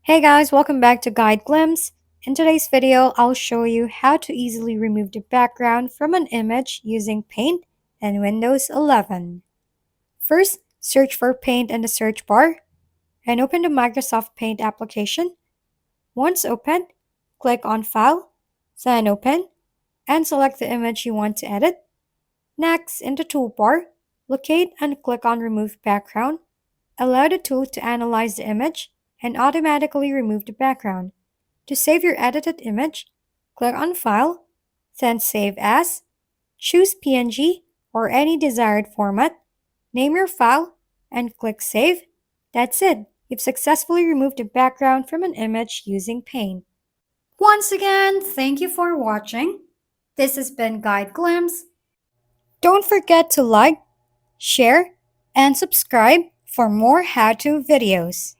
Hey guys, welcome back to Guide Glimpse. In today's video, I'll show you how to easily remove the background from an image using Paint and Windows 11. First, search for Paint in the search bar and open the Microsoft Paint application. Once opened, click on File, then Open, and select the image you want to edit. Next, in the toolbar, locate and click on Remove Background. Allow the tool to analyze the image and automatically remove the background. To save your edited image, click on File, then Save As, choose PNG or any desired format, name your file, and click Save. That's it. You've successfully removed the background from an image using Paint. Once again, thank you for watching. This has been Guide Glimpse. Don't forget to like, share, and subscribe for more how-to videos.